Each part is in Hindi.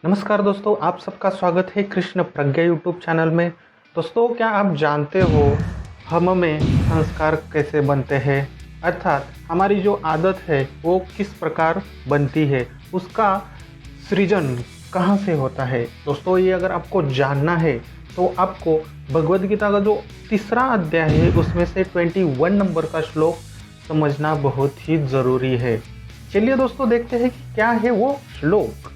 नमस्कार दोस्तों, आप सबका स्वागत है कृष्ण प्रज्ञा यूट्यूब चैनल में। दोस्तों, क्या आप जानते हो हम में संस्कार कैसे बनते हैं, अर्थात हमारी जो आदत है वो किस प्रकार बनती है, उसका सृजन कहाँ से होता है। दोस्तों, ये अगर आपको जानना है तो आपको भगवद गीता का जो तीसरा अध्याय है उसमें से 21 नंबर का श्लोक समझना बहुत ही ज़रूरी है। चलिए दोस्तों, देखते हैं कि क्या है वो श्लोक।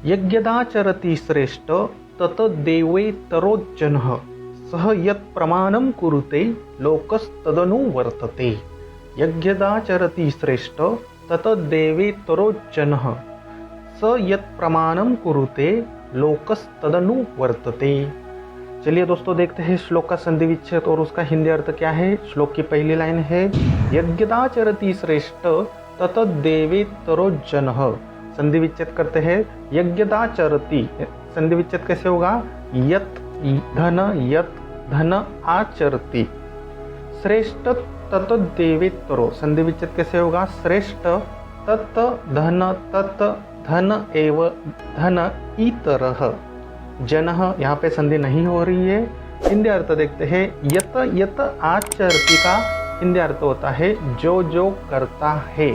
यज्ञदाचरति श्रेष्ठ तत देवेतरोज्जनः सह यत् प्रमाणं कुरुते लोकस्तदनुवर्तते। यज्ञदाचरति श्रेष्ठ तत देवेतरोज्जनः स यत् प्रमाणं कुरुते लोकस्तदनुवर्तते। चलिए दोस्तों, देखते हैं श्लोक का संधि विच्छेद और उसका हिंदी अर्थ क्या है। श्लोक की पहली लाइन है यज्ञदाचरति श्रेष्ठ तत देवेतरोज्जनः। संधि विच्छेद करते हैं यज्ञदाचरति। संधि विच्छेद कैसे होगा? यत धन आचरति श्रेष्ठ तत देवेतरो। संधि विच्छेद कैसे होगा? श्रेष्ठ तत धन एव धन इतरः। जनः यहाँ पे संधि नहीं हो रही है। हिंदी अर्थ देखते हैं यत आचरति का हिंदी अर्थ होता है जो करता है।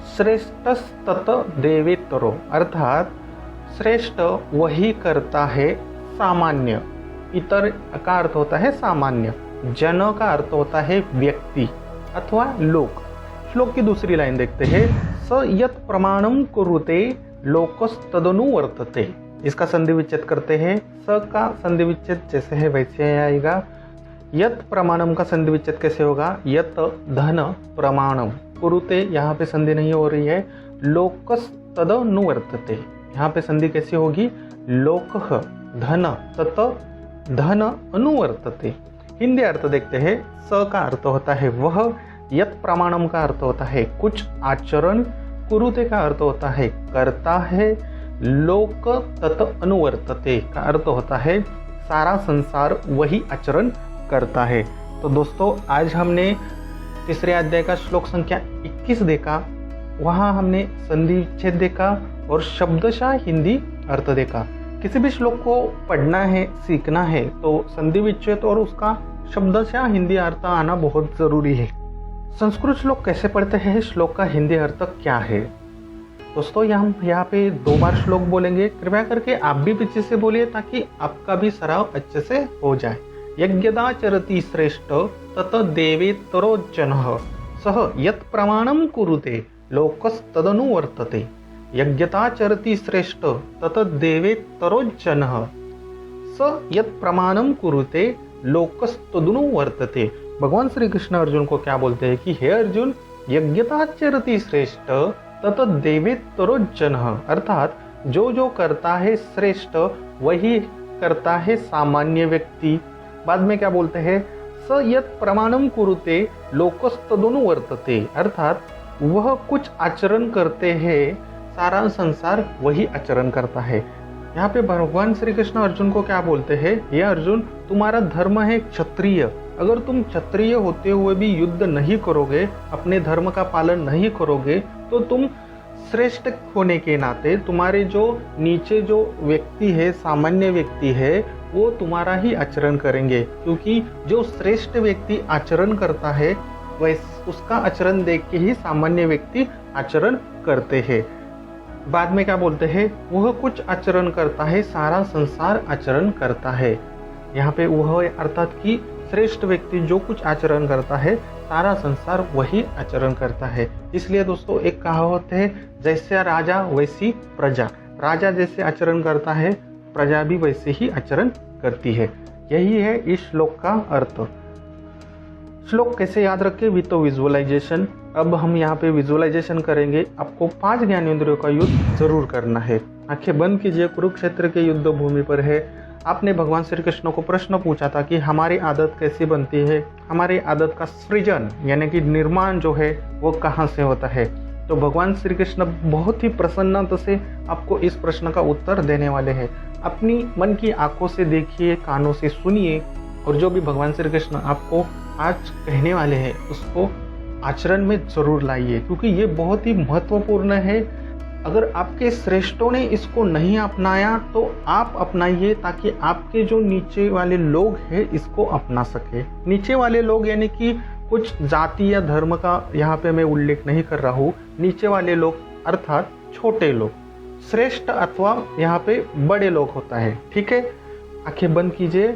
श्रेष्ठस्तत देवेतरो अर्थात श्रेष्ठ वही करता है सामान्य। इतर का अर्थ होता है सामान्य। जन का अर्थ होता है व्यक्ति अथवा लोक। श्लोक की दूसरी लाइन देखते हैं स यत् प्रमाणं कुरुते लोकस्तदनुवर्तते। इसका संधि विच्छेद करते हैं। स का संधि विच्छेद जैसे है वैसे आएगा। यत् प्रमाणम का संधि विच्छेद कैसे होगा? यत् धन प्रमाणम कुरुते, यहाँ पे संधि नहीं हो रही है। लोकस्तदनुवर्तते, यहाँ पे संधि कैसी होगी? लोकः धन तत धन अनुवर्तते। हिंदी अर्थ देखते हैं। स का अर्थ होता है वह, यत् प्रमाणम का अर्थ होता है कुछ आचरण, कुरुते का अर्थ होता है करता है, लोक तत अनुवर्तते का अर्थ होता है सारा संसार वही आचरण करता है। तो दोस्तों, आज हमने तीसरे अध्याय का श्लोक संख्या 21 देखा। वहाँ हमने संधि विच्छेद देखा और शब्दशः हिंदी अर्थ देखा। किसी भी श्लोक को पढ़ना है, सीखना है तो संधि विच्छेद और उसका शब्दशः हिंदी अर्थ आना बहुत जरूरी है। संस्कृत श्लोक कैसे पढ़ते हैं, श्लोक का हिंदी अर्थ क्या है? दोस्तों, हम यहाँ पे 2 बार श्लोक बोलेंगे। कृपया करके आप भी पीछे से बोलिए ताकि आपका भी सराव अच्छे से हो जाए। यज्ञदाचरति श्रेष्ठ तत देवेतरोज्जनः सह यत् प्रमाणं कुरुते लोकस्तदनुवर्तते। यज्ञदाचरति श्रेष्ठ तत देवेतरोज्जनः स यत् प्रमाणं कुरुते लोकस्तदनुवर्तते। भगवान श्री कृष्ण अर्जुन को क्या बोलते हैं कि हे अर्जुन, यज्ञदाचरति श्रेष्ठ तत देवेतरोज्जनः अर्थात जो करता है श्रेष्ठ वही करता है सामान्य व्यक्ति। बाद में क्या बोलते हैं? स यत् प्रमाणं कुरुते लोकस्तदनुवर्तते अर्थात वह कुछ आचरण करते हैं, सारा संसार वही आचरण करता है। यहाँ पे भगवान श्री कृष्ण अर्जुन को क्या बोलते हैं? ये अर्जुन, तुम्हारा धर्म है क्षत्रिय। अगर तुम क्षत्रिय होते हुए भी युद्ध नहीं करोगे, अपने धर्म का पालन नहीं करोगे, तो तुम श्रेष्ठ होने के नाते तुम्हारे जो नीचे जो व्यक्ति है, सामान्य व्यक्ति है, वो तुम्हारा ही आचरण करेंगे। क्योंकि जो श्रेष्ठ व्यक्ति आचरण करता है वैसे उसका आचरण देख के ही सामान्य व्यक्ति आचरण करते हैं। बाद में क्या बोलते हैं? वह कुछ आचरण करता है, सारा संसार आचरण करता है। यहाँ पे वह अर्थात कि श्रेष्ठ व्यक्ति जो कुछ आचरण करता है, सारा संसार वही आचरण करता है। इसलिए दोस्तों, एक कहावत है, जैसे राजा वैसी प्रजा। राजा जैसे आचरण करता है, प्रजा भी वैसे ही आचरण करती है। यही है इस श्लोक का अर्थ। श्लोक कैसे याद रखें? With visualisation. अब हम यहाँ पे विजुअलाइजेशन करेंगे। आपको 5 ज्ञानेंद्रियों का युद्ध जरूर करना है। आंखें बंद कीजिए, कुरुक्षेत्र के युद्ध भूमि पर है। आपने भगवान श्री कृष्ण को प्रश्न पूछा था कि हमारी आदत कैसी बनती है, हमारी आदत का सृजन यानी कि निर्माण जो है वो कहाँ से होता है। तो भगवान श्री कृष्ण बहुत ही प्रसन्नता से आपको इस प्रश्न का उत्तर देने वाले हैं। अपनी मन की आंखों से देखिए, कानों से सुनिए, और जो भी भगवान श्री कृष्ण आपको आज कहने वाले हैं उसको आचरण में जरूर लाइए, क्योंकि ये बहुत ही महत्वपूर्ण है। अगर आपके श्रेष्ठों ने इसको नहीं अपनाया तो आप अपनाइए, ताकि आपके जो नीचे वाले लोग हैं इसको अपना सके। नीचे वाले लोग यानी कि कुछ जाति या धर्म का यहाँ पे मैं उल्लेख नहीं कर रहा हूँ। नीचे वाले लोग अर्थात छोटे लोग, श्रेष्ठ अथवा यहाँ पे बड़े लोग होता है। ठीक है, आंखें बंद कीजिए।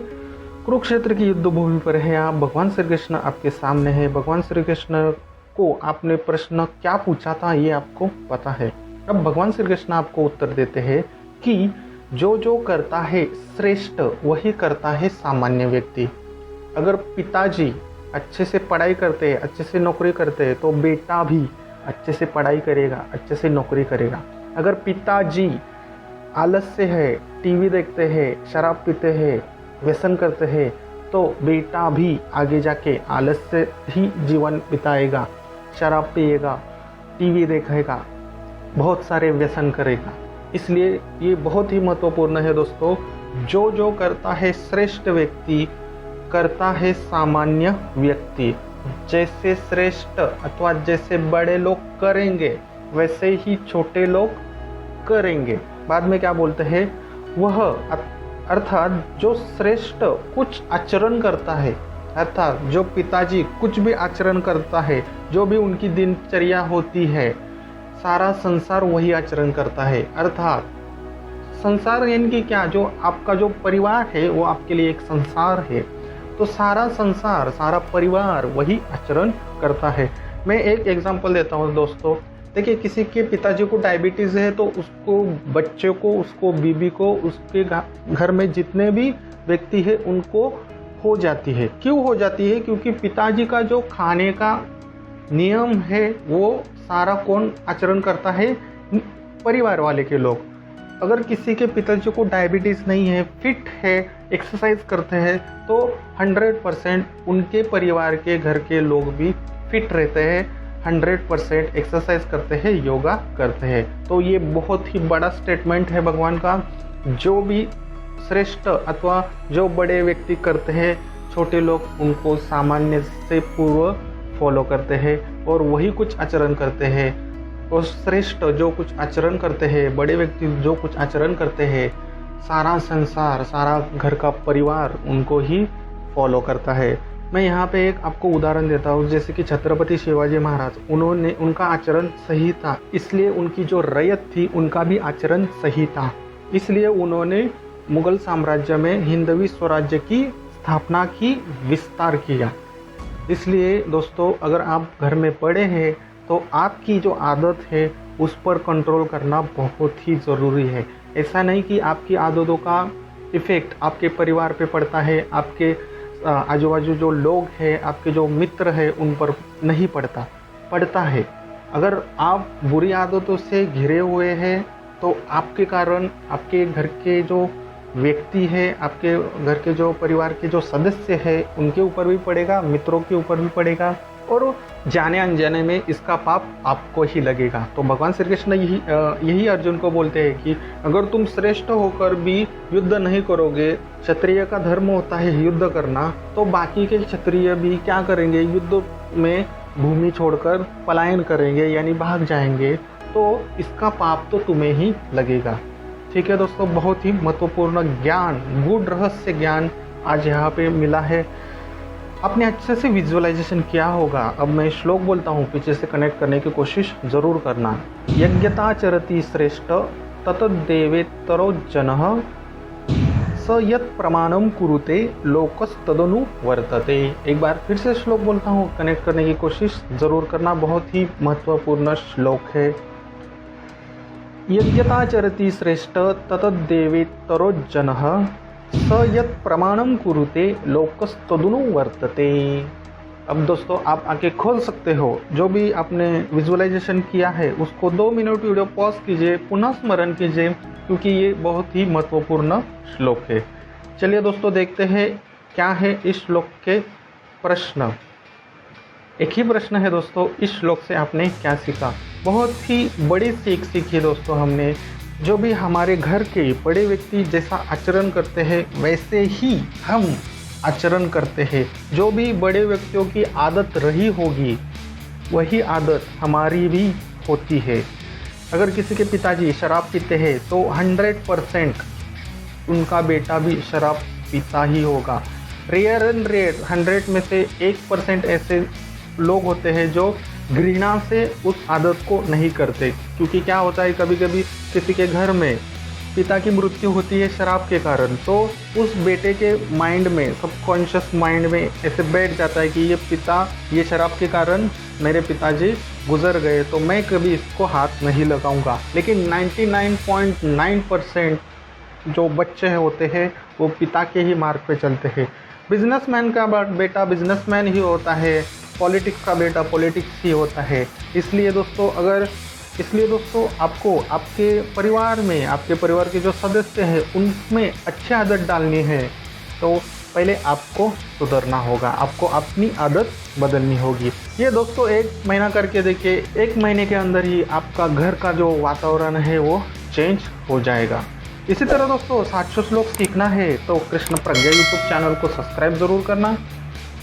कुरुक्षेत्र की युद्ध भूमि पर है आप, भगवान श्री कृष्ण आपके सामने है। भगवान श्री कृष्ण को आपने प्रश्न क्या पूछा था ये आपको पता है। अब भगवान श्री कृष्ण आपको उत्तर देते हैं कि जो जो करता है श्रेष्ठ वही करता है सामान्य व्यक्ति। अगर पिताजी अच्छे से पढ़ाई करते हैं, अच्छे से नौकरी करते हैं, तो बेटा भी अच्छे से पढ़ाई करेगा, अच्छे से नौकरी करेगा। अगर पिताजी आलस्य है, टीवी देखते हैं, शराब पीते हैं, व्यसन करते हैं, तो बेटा भी आगे जाके आलस्य ही जीवन बिताएगा, शराब पिएगा, टीवी देखेगा, बहुत सारे व्यसन करेगा। इसलिए ये बहुत ही महत्वपूर्ण है दोस्तों। जो जो करता है श्रेष्ठ व्यक्ति करता है सामान्य व्यक्ति। जैसे श्रेष्ठ अथवा जैसे बड़े लोग करेंगे वैसे ही छोटे लोग करेंगे। बाद में क्या बोलते हैं, वह अर्थात जो श्रेष्ठ कुछ आचरण करता है, अर्थात जो पिताजी कुछ भी आचरण करता है, जो भी उनकी दिनचर्या होती है, सारा संसार वही आचरण करता है। अर्थात संसार यानी कि क्या, जो आपका जो परिवार है वो आपके लिए एक संसार है, तो सारा संसार, सारा परिवार वही आचरण करता है। मैं एक एग्जांपल देता हूँ दोस्तों। देखिए, किसी के पिताजी को डायबिटीज़ है तो उसको, बच्चे को, उसको, बीबी को, उसके घर में जितने भी व्यक्ति है उनको हो जाती है। क्यों हो जाती है? क्योंकि पिताजी का जो खाने का नियम है वो सारा कौन आचरण करता है? परिवार वाले के लोग। अगर किसी के पिताजी को डायबिटीज़ नहीं है, फिट है, एक्सरसाइज करते हैं, तो 100% उनके परिवार के घर के लोग भी फिट रहते हैं, 100% एक्सरसाइज करते हैं, योगा करते हैं। तो ये बहुत ही बड़ा स्टेटमेंट है भगवान का। जो भी श्रेष्ठ अथवा जो बड़े व्यक्ति करते हैं, छोटे लोग उनको सामान्य से पूर्व फॉलो करते हैं और वही कुछ आचरण करते हैं। और श्रेष्ठ जो कुछ आचरण करते हैं, बड़े व्यक्ति जो कुछ आचरण करते हैं, सारा संसार, सारा घर का परिवार उनको ही फॉलो करता है। मैं यहाँ पे एक आपको उदाहरण देता हूँ। जैसे कि छत्रपति शिवाजी महाराज, उनका आचरण सही था, इसलिए उनकी जो रैयत थी उनका भी आचरण सही था, इसलिए उन्होंने मुगल साम्राज्य में हिंदवी स्वराज्य की स्थापना की, विस्तार किया। इसलिए दोस्तों, अगर आप घर में पड़े हैं तो आपकी जो आदत है उस पर कंट्रोल करना बहुत ही ज़रूरी है। ऐसा नहीं कि आपकी आदतों का इफ़ेक्ट आपके परिवार पे पड़ता है, आपके आजू बाजू जो लोग हैं, आपके जो मित्र हैं उन पर नहीं पड़ता है। अगर आप बुरी आदतों से घिरे हुए हैं तो आपके कारण आपके घर के जो व्यक्ति है, आपके घर के जो परिवार के जो सदस्य है, उनके ऊपर भी पड़ेगा, मित्रों के ऊपर भी पड़ेगा, और जाने अनजाने में इसका पाप आपको ही लगेगा। तो भगवान श्री कृष्ण यही अर्जुन को बोलते हैं कि अगर तुम श्रेष्ठ होकर भी युद्ध नहीं करोगे, क्षत्रिय का धर्म होता है युद्ध करना, तो बाकी के क्षत्रिय भी क्या करेंगे? युद्ध में भूमि छोड़कर पलायन करेंगे, यानी भाग जाएंगे, तो इसका पाप तो तुम्हें ही लगेगा। ठीक है दोस्तों, बहुत ही महत्वपूर्ण ज्ञान, गूढ़ रहस्य ज्ञान आज यहाँ पे मिला है। आपने अच्छे से विजुअलाइजेशन किया होगा। अब मैं श्लोक बोलता हूँ, पीछे से कनेक्ट करने की कोशिश जरूर करना। यज्ञता चरति श्रेष्ठ ततदेवेतरो जनः स यत् प्रमाणम कुरुते लोकस्तदनु वर्तते। एक बार फिर से श्लोक बोलता हूँ, कनेक्ट करने की कोशिश जरूर करना। बहुत ही महत्वपूर्ण श्लोक है। यज्ञता चरति श्रेष्ठ ततदेवेतरो जनः स यत् प्रमाणम कुरुते लोकस्तदनु वर्तते। अब दोस्तों, आप आके खोल सकते हो, जो भी आपने विजुअलाइजेशन किया है उसको 2 मिनट वीडियो पॉज कीजिए, पुनः स्मरण कीजिए, क्योंकि ये बहुत ही महत्वपूर्ण श्लोक है। चलिए दोस्तों, देखते हैं क्या है इस श्लोक के प्रश्न। एक ही प्रश्न है दोस्तों, इस श्लोक से आपने क्या सीखा? बहुत ही बड़ी सीख सीखी दोस्तों हमने। जो भी हमारे घर के बड़े व्यक्ति जैसा आचरण करते हैं वैसे ही हम आचरण करते हैं। जो भी बड़े व्यक्तियों की आदत रही होगी वही आदत हमारी भी होती है। अगर किसी के पिताजी शराब पीते हैं तो 100% उनका बेटा भी शराब पीता ही होगा। रेयर एंड रेयर 100 में से 1% ऐसे लोग होते हैं जो घृणा से उस आदत को नहीं करते। क्योंकि क्या होता है, कभी कभी किसी के घर में पिता की मृत्यु होती है शराब के कारण, तो उस बेटे के माइंड में, सबकॉन्शियस माइंड में ऐसे बैठ जाता है कि ये शराब के कारण मेरे पिताजी गुजर गए, तो मैं कभी इसको हाथ नहीं लगाऊंगा। लेकिन 99.9% जो बच्चे होते हैं वो पिता के ही मार्ग पे चलते हैं। बिजनेसमैन का बेटा बिजनेसमैन ही होता है, पॉलिटिक्स का बेटा पॉलिटिक्स ही होता है। इसलिए दोस्तों आपको आपके परिवार में, आपके परिवार के जो सदस्य हैं उनमें अच्छी आदत डालनी है तो पहले आपको सुधरना होगा, आपको अपनी आदत बदलनी होगी। ये दोस्तों 1 महीना करके देखिए, 1 महीने के अंदर ही आपका घर का जो वातावरण है वो चेंज हो जाएगा। इसी तरह दोस्तों 700 श्लोक सीखना है तो कृष्ण प्रज्ञा यूट्यूब चैनल को सब्सक्राइब ज़रूर करना।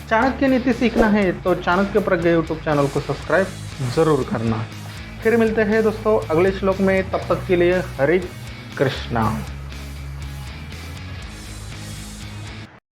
चाणक्य नीति सीखना है तो चाणक्य प्रज्ञा यूट्यूब चैनल को सब्सक्राइब ज़रूर करना। फिर मिलते हैं दोस्तों अगले श्लोक में, तब तक के लिए हरे कृष्णा।